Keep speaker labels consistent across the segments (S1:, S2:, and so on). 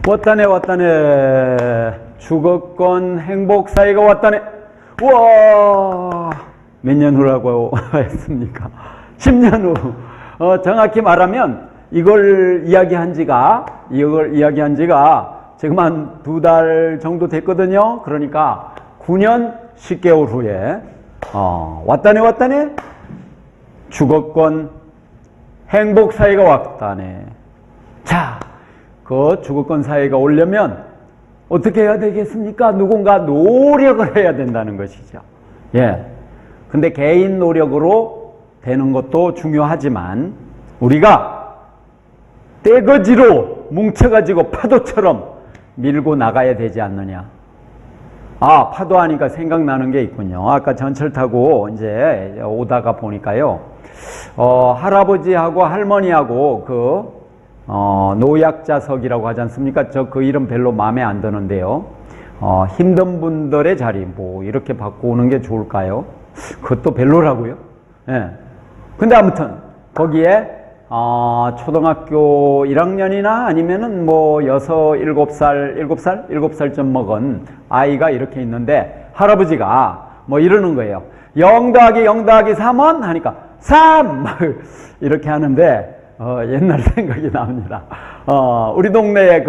S1: 왔다네 왔다네. 주거권 행복사회가 왔다네. 우와, 몇 년 후라고 했습니까? 10년 후. 정확히 말하면 이걸 이야기한 지가 지금 한 2달 정도 됐거든요. 그러니까 9년 10개월 후에 왔다네 주거권 행복사회가 왔다네. 자, 그 주거권 사회가 오려면 어떻게 해야 되겠습니까? 누군가 노력을 해야 된다는 것이죠. 예. 근데 개인 노력으로 되는 것도 중요하지만 우리가 떼거지로 뭉쳐가지고 파도처럼 밀고 나가야 되지 않느냐. 아, 파도 하니까 생각나는 게 있군요. 아까 전철 타고 이제 오다가 보니까요. 할아버지하고 할머니하고 노약자석이라고 하지 않습니까? 저 그 이름 별로 마음에 안 드는데요. 힘든 분들의 자리 뭐 이렇게 바꾸는 게 좋을까요? 그것도 별로라고요. 예. 근데 아무튼 거기에 초등학교 1학년이나 아니면은 뭐 7살 좀 먹은 아이가 이렇게 있는데 할아버지가 뭐 이러는 거예요. 0 더하기 0 더하기 3은 하니까 3! 이렇게 하는데 옛날 생각이 납니다. 우리 동네에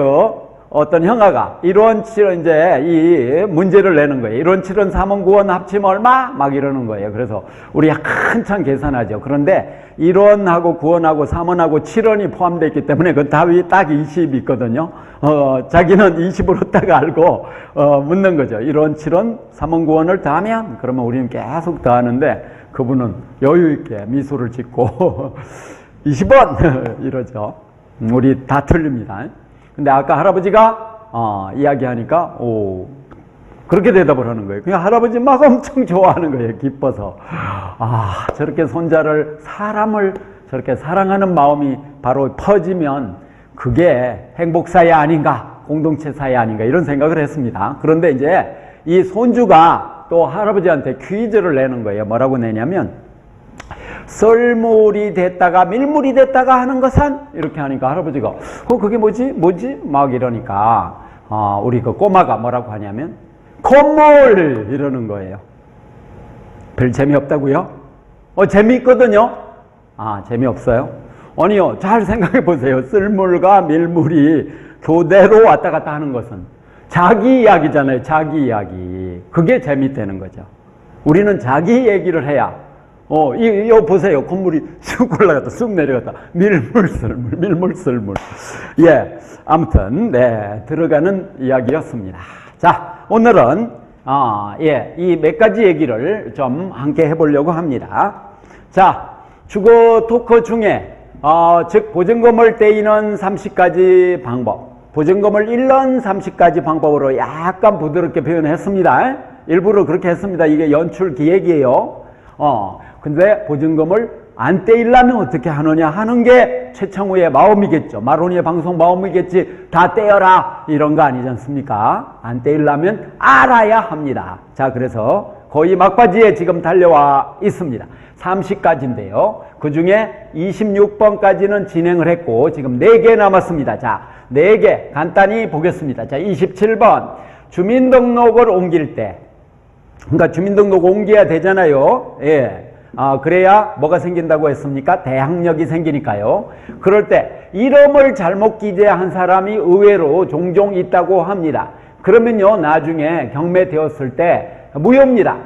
S1: 어떤 형아가 1원 7원 이제 이 문제를 내는 거예요. 1원 7원 3원 9원 합치면 얼마? 막 이러는 거예요. 그래서 우리가 한참 계산하죠. 그런데 1원하고 9원하고 3원하고 7원이 포함되어 있기 때문에 그 답이 딱 20이 있거든요. 자기는 20으로 딱 알고 묻는 거죠. 1원 7원 3원 9원을 더하면 그러면 우리는 계속 더하는데 그분은 여유 있게 미소를 짓고 20원 이러죠. 우리 다 틀립니다. 근데 아까 할아버지가 이야기하니까 그렇게 대답을 하는 거예요. 그냥 할아버지 막 엄청 좋아하는 거예요. 기뻐서. 저렇게 사람을 저렇게 사랑하는 마음이 바로 퍼지면 그게 행복사회 아닌가, 공동체 사회 아닌가 이런 생각을 했습니다. 그런데 이제 이 손주가 또 할아버지한테 퀴즈를 내는 거예요. 뭐라고 내냐면 썰물이 됐다가 밀물이 됐다가 하는 것은 이렇게 하니까 할아버지가 그게 뭐지 막 이러니까 우리 그 꼬마가 뭐라고 하냐면 콧물 이러는 거예요. 별 재미없다고요? 재미있거든요. 재미없어요? 아니요, 잘 생각해 보세요. 썰물과 밀물이 교대로 왔다 갔다 하는 것은 자기 이야기잖아요. 자기 이야기. 그게 재밌다는 거죠. 우리는 자기 얘기를 해야 이거 보세요. 콧물이 쑥 올라갔다, 쑥 내려갔다. 밀물, 썰물. 예. 아무튼, 네. 들어가는 이야기였습니다. 자, 오늘은, 이 몇 가지 얘기를 좀 함께 해보려고 합니다. 자, 주거 토크 중에, 즉, 보증금을 떼이는 30가지 방법. 보증금을 잃는 30가지 방법으로 약간 부드럽게 표현했습니다. 일부러 그렇게 했습니다. 이게 연출 기획이에요. 근데 보증금을 안 떼이려면 어떻게 하느냐 하는 게 최창우의 마음이겠죠. 마로니의 방송 마음이겠지. 다 떼어라 이런 거 아니지 않습니까? 안 떼이려면 알아야 합니다. 자, 그래서 거의 막바지에 지금 달려와 있습니다. 30가지인데요. 그 중에 26번까지는 진행을 했고 지금 4개 남았습니다. 자, 4개 간단히 보겠습니다. 자, 27번 주민등록을 옮길 때, 그러니까 주민등록 옮겨야 되잖아요. 예. 그래야 뭐가 생긴다고 했습니까? 대항력이 생기니까요. 그럴 때 이름을 잘못 기재한 사람이 의외로 종종 있다고 합니다. 그러면요, 나중에 경매되었을 때 무효입니다.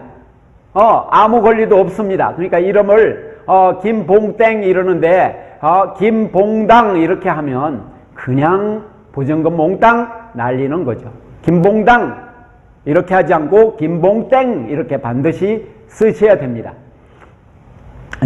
S1: 아무 권리도 없습니다. 그러니까 이름을 김봉땡 이러는데 김봉당 이렇게 하면 그냥 보증금 몽땅 날리는 거죠. 김봉당 이렇게 하지 않고 김봉땡 이렇게 반드시 쓰셔야 됩니다.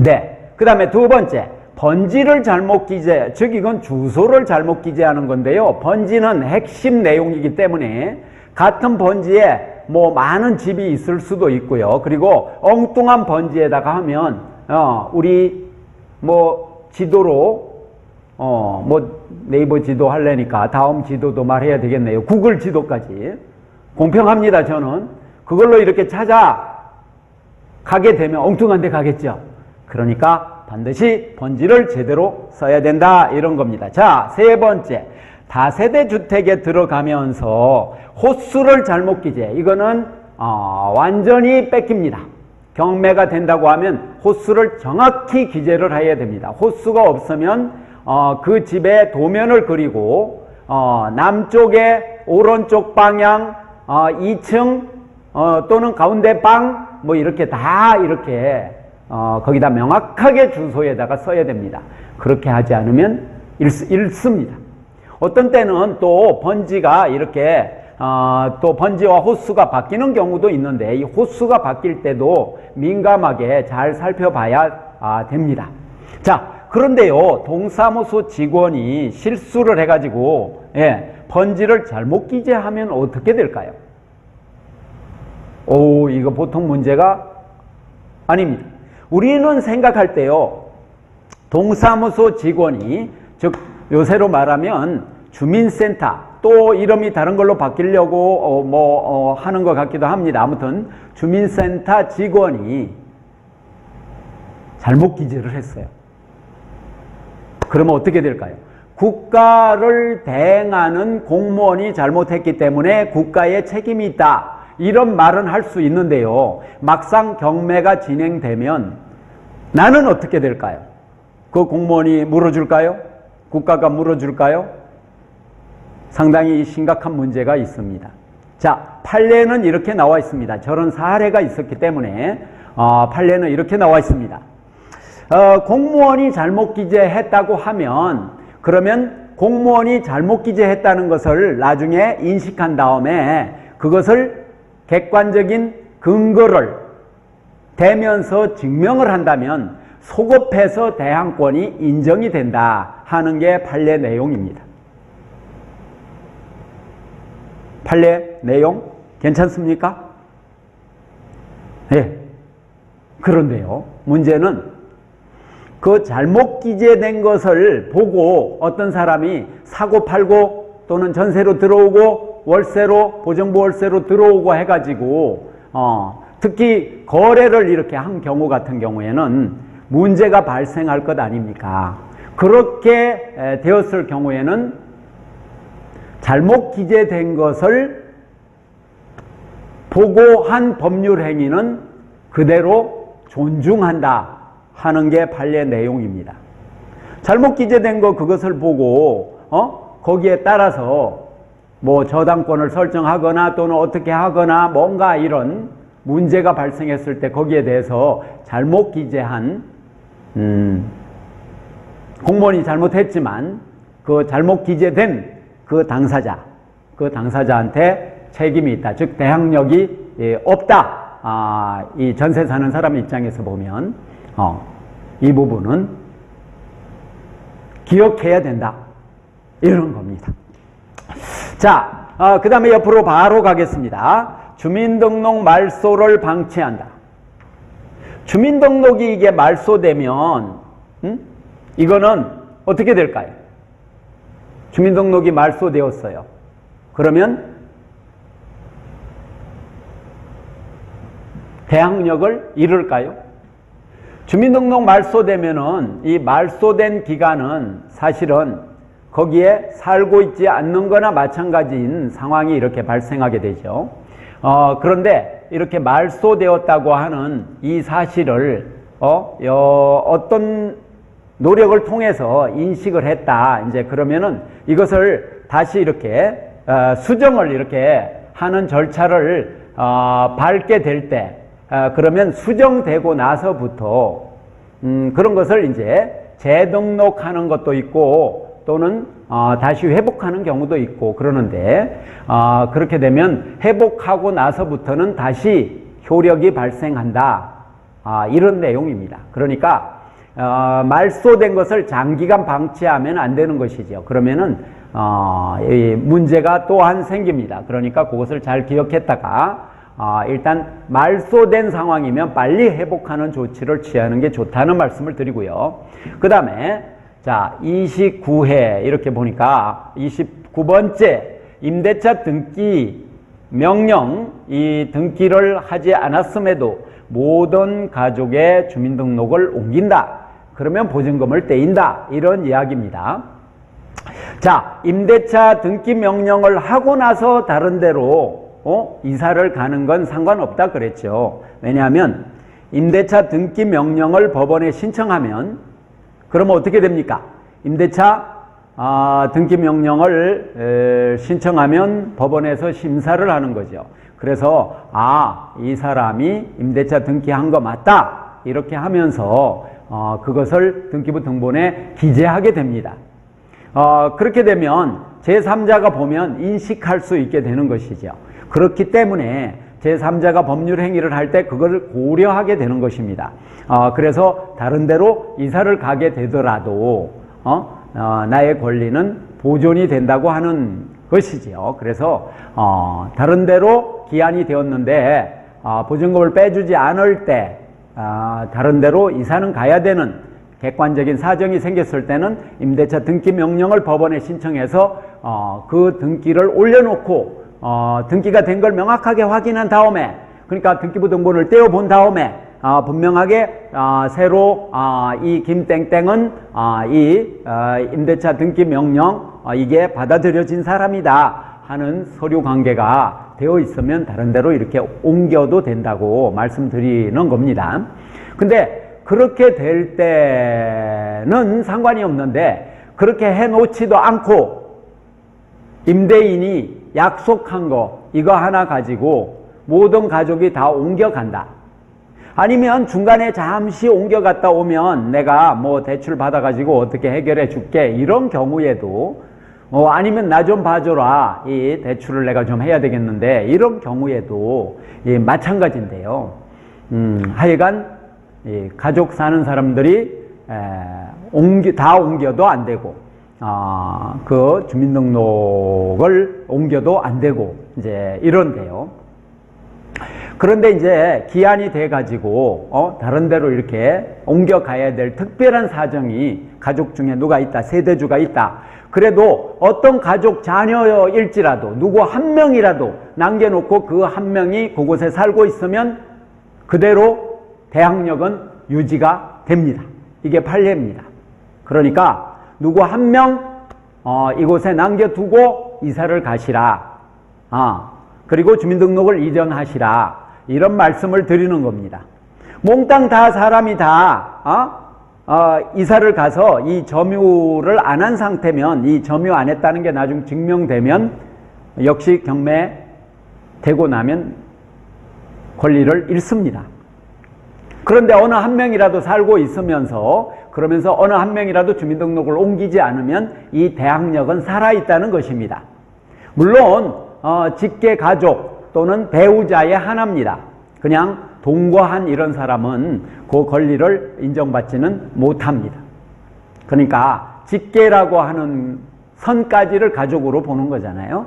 S1: 네. 그 다음에 두 번째, 번지를 잘못 기재, 즉 이건 주소를 잘못 기재하는 건데요. 번지는 핵심 내용이기 때문에 같은 번지에 뭐 많은 집이 있을 수도 있고요. 그리고 엉뚱한 번지에다가 하면 우리 뭐 지도로 뭐 네이버 지도 하려니까 다음 지도도 말해야 되겠네요. 구글 지도까지 공평합니다. 저는 그걸로 이렇게 찾아가게 되면 엉뚱한 데 가겠죠. 그러니까 반드시 번지를 제대로 써야 된다 이런 겁니다. 자, 세 번째, 다세대 주택에 들어가면서 호수를 잘못 기재, 이거는 완전히 뺏깁니다. 경매가 된다고 하면 호수를 정확히 기재를 해야 됩니다. 호수가 없으면 그 집의 도면을 그리고 남쪽에 오른쪽 방향 2층 또는 가운데 방 뭐 이렇게 다 이렇게 거기다 명확하게 주소에다가 써야 됩니다. 그렇게 하지 않으면 잃습니다. 어떤 때는 또 번지가 이렇게 또 번지와 호수가 바뀌는 경우도 있는데 이 호수가 바뀔 때도 민감하게 잘 살펴봐야 됩니다. 자, 그런데요, 동사무소 직원이 실수를 해가지고 번지를 잘못 기재하면 어떻게 될까요? 이거 보통 문제가 아닙니다. 우리는 생각할 때요, 동사무소 직원이, 즉 요새로 말하면 주민센터, 또 이름이 다른 걸로 바뀌려고 하는 것 같기도 합니다. 아무튼 주민센터 직원이 잘못 기재를 했어요. 그러면 어떻게 될까요? 국가를 대행하는 공무원이 잘못했기 때문에 국가의 책임이 있다, 이런 말은 할 수 있는데요, 막상 경매가 진행되면 나는 어떻게 될까요? 그 공무원이 물어줄까요? 국가가 물어줄까요? 상당히 심각한 문제가 있습니다. 자, 판례는 이렇게 나와 있습니다. 저런 사례가 있었기 때문에 판례는 이렇게 나와 있습니다. 공무원이 잘못 기재했다고 하면, 그러면 공무원이 잘못 기재했다는 것을 나중에 인식한 다음에 그것을 객관적인 근거를 대면서 증명을 한다면 소급해서 대항권이 인정이 된다 하는 게 판례 내용입니다. 판례 내용 괜찮습니까? 네. 그런데요, 문제는 그 잘못 기재된 것을 보고 어떤 사람이 사고 팔고 또는 전세로 들어오고 월세로, 보정부 월세로 들어오고 해가지고 특히 거래를 이렇게 한 경우 같은 경우에는 문제가 발생할 것 아닙니까? 그렇게 되었을 경우에는 잘못 기재된 것을 보고 한 법률 행위는 그대로 존중한다 하는 게 판례 내용입니다. 잘못 기재된 거 그것을 보고 거기에 따라서 뭐 저당권을 설정하거나 또는 어떻게 하거나 뭔가 이런 문제가 발생했을 때 거기에 대해서 잘못 기재한 공무원이 잘못했지만 그 잘못 기재된 그 당사자한테 책임이 있다. 즉 대항력이 없다. 이 전세 사는 사람 입장에서 보면 이 부분은 기억해야 된다, 이런 겁니다. 자, 그 다음에 옆으로 바로 가겠습니다. 주민등록 말소를 방치한다. 주민등록이 이게 말소되면 이거는 어떻게 될까요? 주민등록이 말소되었어요. 그러면 대항력을 잃을까요? 주민등록 말소되면은 이 말소된 기간은 사실은 거기에 살고 있지 않는 거나 마찬가지인 상황이 이렇게 발생하게 되죠. 그런데 이렇게 말소되었다고 하는 이 사실을 어떤 노력을 통해서 인식을 했다. 이제 그러면은 이것을 다시 이렇게 수정을 이렇게 하는 절차를 밟게 될 때, 그러면 수정되고 나서부터 그런 것을 이제 재등록하는 것도 있고 또는 다시 회복하는 경우도 있고 그러는데, 그렇게 되면 회복하고 나서부터는 다시 효력이 발생한다, 이런 내용입니다. 그러니까 말소된 것을 장기간 방치하면 안 되는 것이죠. 그러면은 이 문제가 또한 생깁니다. 그러니까 그것을 잘 기억했다가 일단 말소된 상황이면 빨리 회복하는 조치를 취하는 게 좋다는 말씀을 드리고요. 그 다음에 자, 29회 이렇게 보니까 29번째 임대차 등기 명령, 이 등기를 하지 않았음에도 모든 가족의 주민등록을 옮긴다. 그러면 보증금을 떼인다. 이런 이야기입니다. 자, 임대차 등기 명령을 하고 나서 다른 데로 이사를 가는 건 상관없다 그랬죠. 왜냐하면 임대차 등기 명령을 법원에 신청하면 그러면 어떻게 됩니까? 임대차 등기 명령을 신청하면 법원에서 심사를 하는 거죠. 그래서 이 사람이 임대차 등기한 거 맞다 이렇게 하면서 그것을 등기부 등본에 기재하게 됩니다. 그렇게 되면 제3자가 보면 인식할 수 있게 되는 것이죠. 그렇기 때문에 제3자가 법률 행위를 할 때 그걸 고려하게 되는 것입니다. 그래서 다른 데로 이사를 가게 되더라도 나의 권리는 보존이 된다고 하는 것이지요. 그래서 다른 데로 기한이 되었는데 보증금을 빼주지 않을 때 다른 데로 이사는 가야 되는 객관적인 사정이 생겼을 때는 임대차 등기 명령을 법원에 신청해서 그 등기를 올려놓고 등기가 된 걸 명확하게 확인한 다음에 그러니까 등기부 등본을 떼어본 다음에 분명하게 새로 이 김땡땡은 이 임대차 등기 명령 이게 받아들여진 사람이다 하는 서류 관계가 되어 있으면 다른 데로 이렇게 옮겨도 된다고 말씀드리는 겁니다. 근데 그렇게 될 때는 상관이 없는데 그렇게 해놓지도 않고 임대인이 약속한 거 이거 하나 가지고 모든 가족이 다 옮겨간다. 아니면 중간에 잠시 옮겨갔다 오면 내가 뭐 대출 받아가지고 어떻게 해결해 줄게 이런 경우에도 아니면 나 좀 봐줘라 이 대출을 내가 좀 해야 되겠는데 이런 경우에도 마찬가지인데요. 하여간 가족 사는 사람들이 다 옮겨도 안 되고 그 주민등록을 옮겨도 안 되고 이제 이런데요. 그런데 이제 기한이 돼 가지고 다른 데로 이렇게 옮겨가야 될 특별한 사정이 가족 중에 누가 있다, 세대주가 있다. 그래도 어떤 가족 자녀일지라도 누구 한 명이라도 남겨놓고 그 한 명이 그곳에 살고 있으면 그대로 대항력은 유지가 됩니다. 이게 판례입니다. 그러니까 누구 한 명 이곳에 남겨두고 이사를 가시라. 그리고 주민등록을 이전하시라. 이런 말씀을 드리는 겁니다. 몽땅 다 사람이 다 이사를 가서 이 점유를 안 한 상태면 이 점유 안 했다는 게 나중 증명되면 역시 경매되고 나면 권리를 잃습니다. 그런데 어느 한 명이라도 살고 있으면서 그러면서 어느 한 명이라도 주민등록을 옮기지 않으면 이 대항력은 살아있다는 것입니다. 물론 직계 가족 또는 배우자의 하나입니다. 그냥 동거한 이런 사람은 그 권리를 인정받지는 못합니다. 그러니까 직계라고 하는 선까지를 가족으로 보는 거잖아요.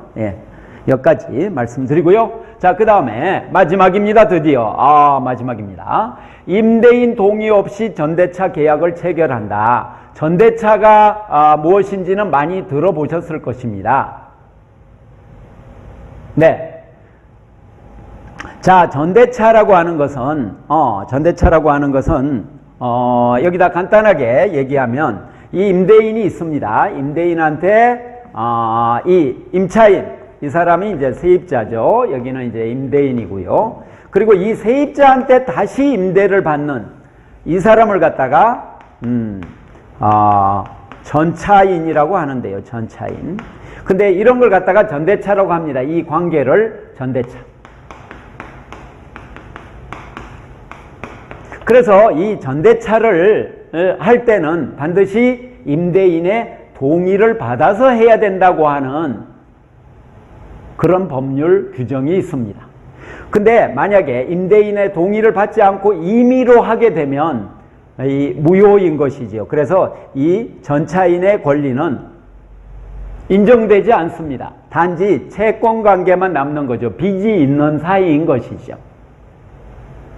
S1: 여기까지 말씀드리고요. 자, 그 다음에 마지막입니다. 드디어 마지막입니다. 임대인 동의 없이 전대차 계약을 체결한다. 전대차가 무엇인지는 많이 들어보셨을 것입니다. 네. 자, 전대차라고 하는 것은 여기다 간단하게 얘기하면 이 임대인이 있습니다. 임대인한테 이 임차인 이 사람이 이제 세입자죠. 여기는 이제 임대인이고요. 그리고 이 세입자한테 다시 임대를 받는 이 사람을 갖다가 전차인이라고 하는데요. 전차인. 근데 이런 걸 갖다가 전대차라고 합니다. 이 관계를 전대차. 그래서 이 전대차를 할 때는 반드시 임대인의 동의를 받아서 해야 된다고 하는 그런 법률 규정이 있습니다. 근데 만약에 임대인의 동의를 받지 않고 임의로 하게 되면 이 무효인 것이지요. 그래서 이 전차인의 권리는 인정되지 않습니다. 단지 채권 관계만 남는 거죠. 빚이 있는 사이인 것이죠.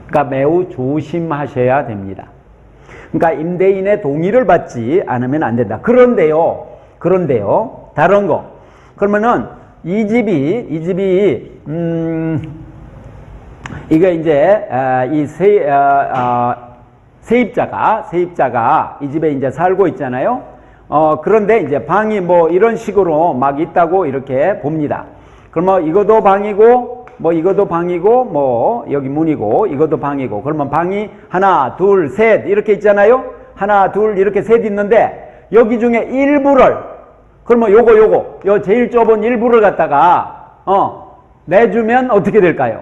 S1: 그러니까 매우 조심하셔야 됩니다. 그러니까 임대인의 동의를 받지 않으면 안 된다. 그런데요, 다른 거. 그러면은 이 집이 이게 이제 이 세입자가 이 집에 이제 살고 있잖아요. 그런데 이제 방이 뭐 이런 식으로 막 있다고 이렇게 봅니다. 그러면 이것도 방이고, 뭐 이것도 방이고, 뭐 여기 문이고, 이것도 방이고, 그러면 방이 하나, 둘, 셋 이렇게 있잖아요. 하나, 둘, 이렇게 셋 있는데 여기 중에 일부를, 그러면 요거 제일 좁은 일부를 갖다가 내주면 어떻게 될까요?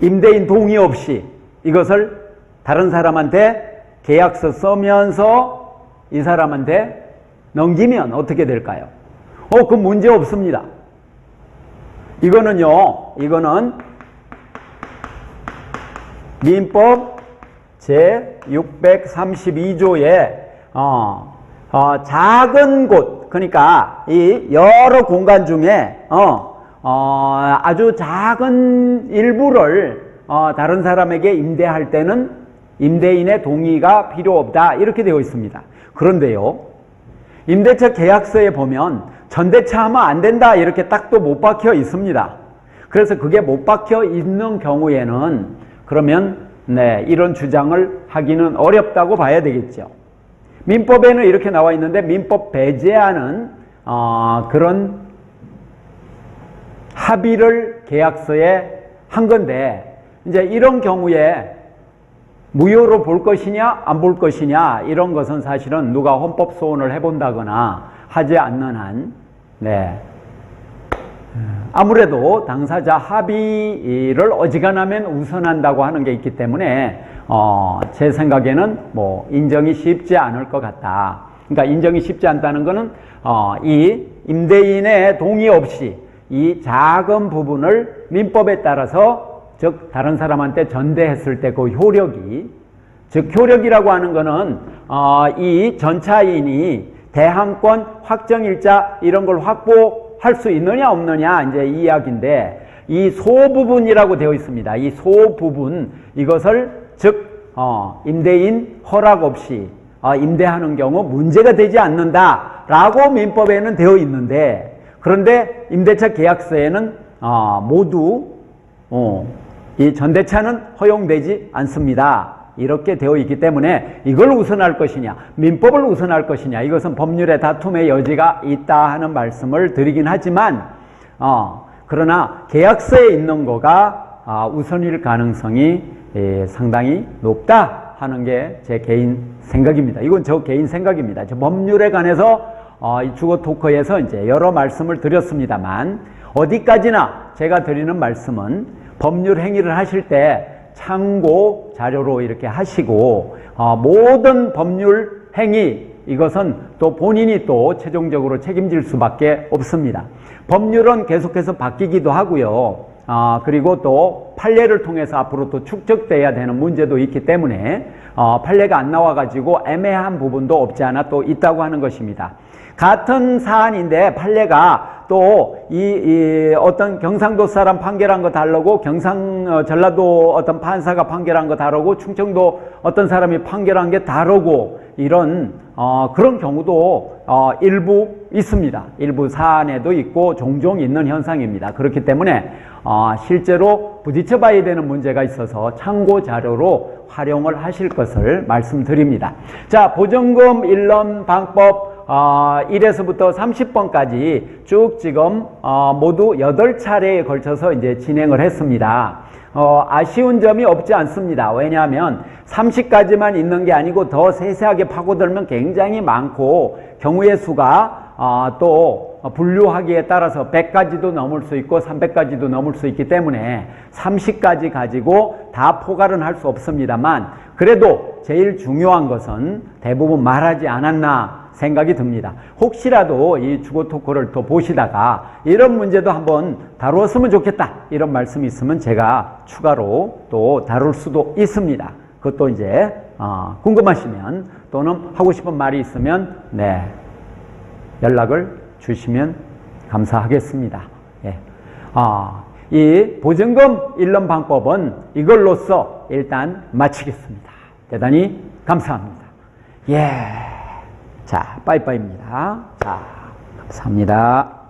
S1: 임대인 동의 없이 이것을 다른 사람한테 계약서 쓰면서 이 사람한테 넘기면 어떻게 될까요? 그 문제 없습니다. 이거는 민법 제632조에 작은 곳, 그러니까 이 여러 공간 중에 아주 작은 일부를 다른 사람에게 임대할 때는 임대인의 동의가 필요 없다 이렇게 되어 있습니다. 그런데요, 임대차 계약서에 보면 전대차 하면 안 된다 이렇게 딱 또 못 박혀 있습니다. 그래서 그게 못 박혀 있는 경우에는 그러면 이런 주장을 하기는 어렵다고 봐야 되겠죠. 민법에는 이렇게 나와 있는데 민법 배제하는 그런 합의를 계약서에 한 건데, 이제 이런 경우에 무효로 볼 것이냐 안 볼 것이냐 이런 것은 사실은 누가 헌법 소원을 해본다거나 하지 않는 한 아무래도 당사자 합의를 어지간하면 우선한다고 하는 게 있기 때문에 제 생각에는 뭐 인정이 쉽지 않을 것 같다. 그러니까 인정이 쉽지 않다는 것은 이 임대인의 동의 없이 이 작은 부분을 민법에 따라서, 즉 다른 사람한테 전대했을 때 그 효력이, 즉 효력이라고 하는 것은 이 전차인이 대항권, 확정일자 이런 걸 확보할 수 있느냐 없느냐 이제 이 이야기인데, 이 소부분이라고 되어 있습니다. 이 소부분, 이것을 즉 임대인 허락 없이 임대하는 경우 문제가 되지 않는다라고 민법에는 되어 있는데, 그런데 임대차 계약서에는 모두 이 전대차는 허용되지 않습니다. 이렇게 되어 있기 때문에 이걸 우선할 것이냐, 민법을 우선할 것이냐, 이것은 법률의 다툼의 여지가 있다 하는 말씀을 드리긴 하지만, 그러나 계약서에 있는 거가 우선일 가능성이 상당히 높다 하는 게 제 개인 생각입니다. 이건 저 개인 생각입니다. 저 법률에 관해서 이 주거 토크에서 이제 여러 말씀을 드렸습니다만, 어디까지나 제가 드리는 말씀은 법률 행위를 하실 때 참고 자료로 이렇게 하시고, 모든 법률 행위, 이것은 또 본인이 또 최종적으로 책임질 수밖에 없습니다. 법률은 계속해서 바뀌기도 하고요. 그리고 또 판례를 통해서 앞으로 또 축적돼야 되는 문제도 있기 때문에 판례가 안 나와가지고 애매한 부분도 없지 않아 또 있다고 하는 것입니다. 같은 사안인데 판례가 또 이 어떤 경상도 사람 판결한 거 다르고 전라도 어떤 판사가 판결한 거 다르고 충청도 어떤 사람이 판결한 게 다르고 이런 그런 경우도 일부 있습니다. 일부 사안에도 있고 종종 있는 현상입니다. 그렇기 때문에 실제로 부딪혀 봐야 되는 문제가 있어서 참고 자료로 활용을 하실 것을 말씀드립니다. 자, 보증금 일련 방법 1에서부터 30번까지 쭉 지금 모두 8차례에 걸쳐서 이제 진행을 했습니다. 아쉬운 점이 없지 않습니다. 왜냐하면 30까지만 있는 게 아니고 더 세세하게 파고들면 굉장히 많고, 경우의 수가 또 분류하기에 따라서 100까지도 넘을 수 있고 300까지도 넘을 수 있기 때문에 30까지 가지고 다 포괄은 할 수 없습니다만, 그래도 제일 중요한 것은 대부분 말하지 않았나 생각이 듭니다. 혹시라도 이 주거 토크를 또 보시다가 이런 문제도 한번 다루었으면 좋겠다 이런 말씀이 있으면 제가 추가로 또 다룰 수도 있습니다. 그것도 이제 궁금하시면 또는 하고 싶은 말이 있으면 연락을 주시면 감사하겠습니다. 예. 이 보증금 일련 방법은 이걸로써 일단 마치겠습니다. 대단히 감사합니다. 예. 자, 빠이빠이입니다. 자, 감사합니다.